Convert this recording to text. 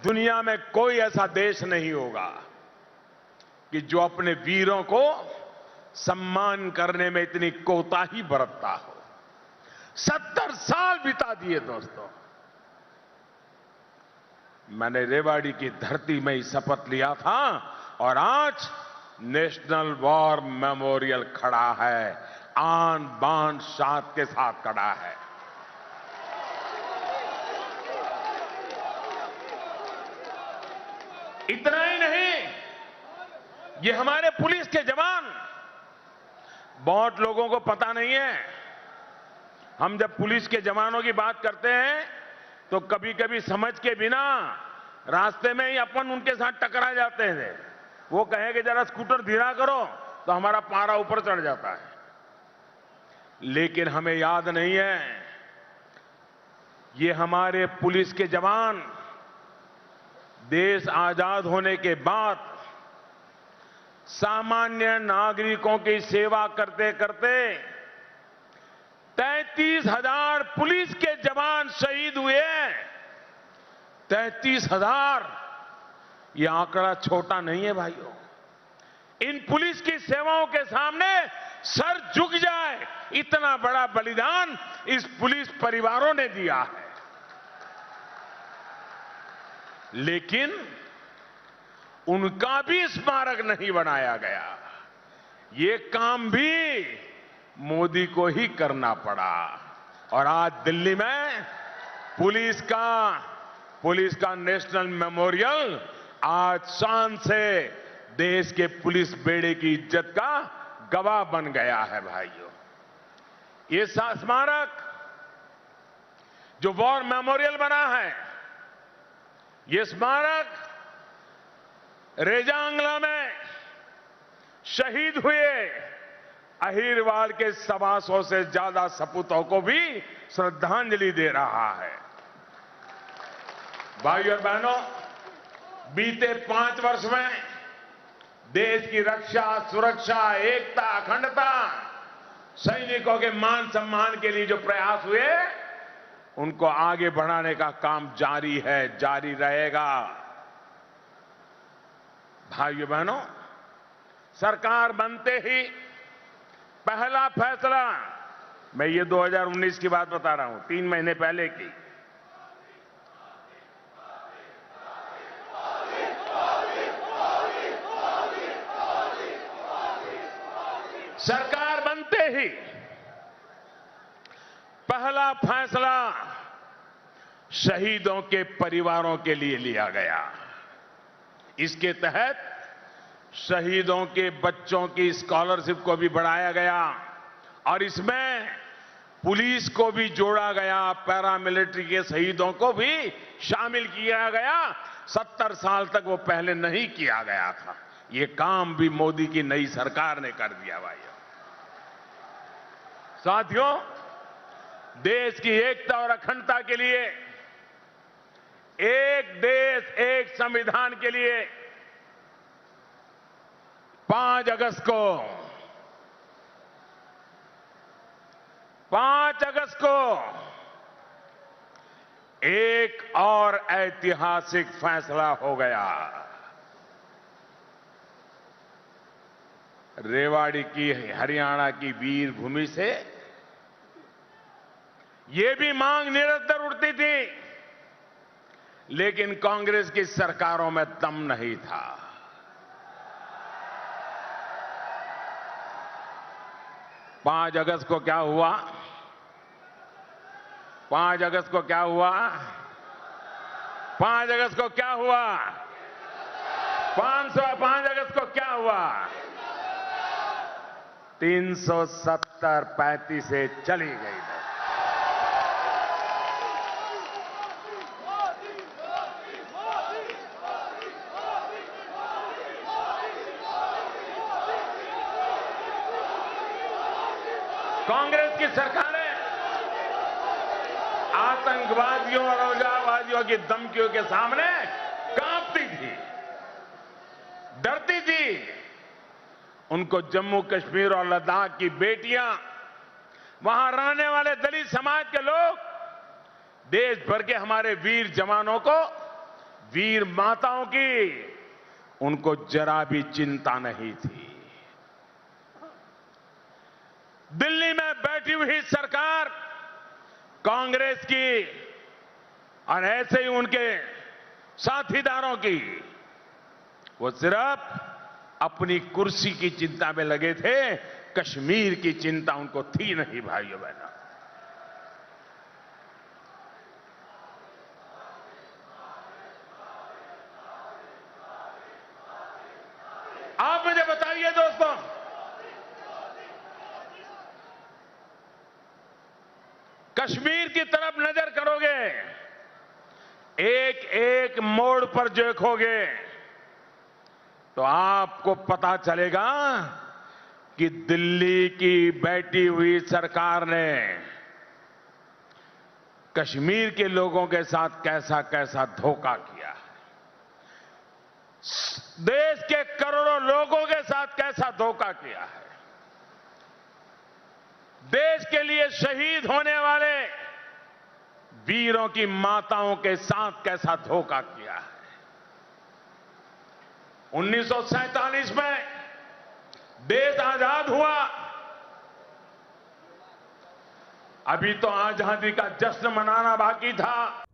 दुनिया में कोई ऐसा देश नहीं होगा कि जो अपने वीरों को सम्मान करने में इतनी कोताही बरतता हो। 70 साल बिता दिए दोस्तों। मैंने रेवाड़ी की धरती में ही शपथ लिया था और आज नेशनल वॉर मेमोरियल खड़ा है, आन बान शान के साथ खड़ा है। इतना ही नहीं, ये हमारे पुलिस के जवान, बहुत लोगों को पता नहीं है, हम जब पुलिस के जवानों की बात करते हैं तो कभी कभी समझ के बिना रास्ते में ही अपन उनके साथ टकरा जाते हैं। वो कहे कि जरा स्कूटर धीरा करो तो हमारा पारा ऊपर चढ़ जाता है। लेकिन हमें याद नहीं है, ये हमारे पुलिस के जवान देश आजाद होने के बाद सामान्य नागरिकों की सेवा करते करते 33,000 पुलिस के जवान शहीद हुए। 33,000, यह आंकड़ा छोटा नहीं है भाइयों। इन पुलिस की सेवाओं के सामने सर झुक जाए, इतना बड़ा बलिदान इस पुलिस परिवारों ने दिया है। लेकिन उनका भी स्मारक नहीं बनाया गया। ये काम भी मोदी को ही करना पड़ा और आज दिल्ली में पुलिस का नेशनल मेमोरियल आज शान से देश के पुलिस बेड़े की इज्जत का गवाह बन गया है भाइयों। ये स्मारक जो वॉर मेमोरियल बना है, ये स्मारक रेजांगला में शहीद हुए अहिरवाल के 125 से ज्यादा सपूतों को भी श्रद्धांजलि दे रहा है। भाइयों और बहनों, बीते 5 वर्ष में देश की रक्षा, सुरक्षा, एकता, अखंडता, सैनिकों के मान सम्मान के लिए जो प्रयास हुए, उनको आगे बढ़ाने का काम जारी है, जारी रहेगा। भाइयों बहनों, सरकार बनते ही पहला फैसला, मैं ये 2019 की बात बता रहा हूं, 3 महीने पहले की, सरकार बनते ही पहला फैसला शहीदों के परिवारों के लिए लिया गया। इसके तहत शहीदों के बच्चों की स्कॉलरशिप को भी बढ़ाया गया और इसमें पुलिस को भी जोड़ा गया, पैरामिलिट्री के शहीदों को भी शामिल किया गया। 70 साल तक वो पहले नहीं किया गया था। ये काम भी मोदी की नई सरकार ने कर दिया भाइयों। साथियों, देश की एकता और अखंडता के लिए, एक देश एक संविधान के लिए 5 अगस्त को एक और ऐतिहासिक फैसला हो गया। रेवाड़ी की, हरियाणा की वीर भूमि से ये भी मांग निरंतर उठती थी, लेकिन कांग्रेस की सरकारों में दम नहीं था। 5 अगस्त को क्या हुआ? 5 अगस्त को क्या हुआ? 5 अगस्त को क्या हुआ? 5 अगस्त को क्या हुआ? 370-35 से चली गई। कांग्रेस की सरकारें आतंकवादियों और उग्रवादियों की धमकियों के सामने कांपती थी, डरती थी। उनको जम्मू कश्मीर और लद्दाख की बेटियां, वहां रहने वाले दलित समाज के लोग, देश भर के हमारे वीर जवानों को वीर माताओं की उनको जरा भी चिंता नहीं थी। दिल्ली में बैठी हुई सरकार कांग्रेस की और ऐसे ही उनके साथीदारों की, वो सिर्फ अपनी कुर्सी की चिंता में लगे थे, कश्मीर की चिंता उनको थी नहीं भाइयों बहनों। आप मुझे बताइए दोस्तों, कश्मीर की तरफ नजर करोगे, एक एक मोड़ पर देखोगे तो आपको पता चलेगा कि दिल्ली की बैठी हुई सरकार ने कश्मीर के लोगों के साथ कैसा कैसा धोखा किया है, देश के करोड़ों लोगों के साथ कैसा धोखा किया है, देश के लिए शहीद होने वाले वीरों की माताओं के साथ कैसा धोखा किया है। 1947 में देश आजाद हुआ, अभी तो आजादी का जश्न मनाना बाकी था।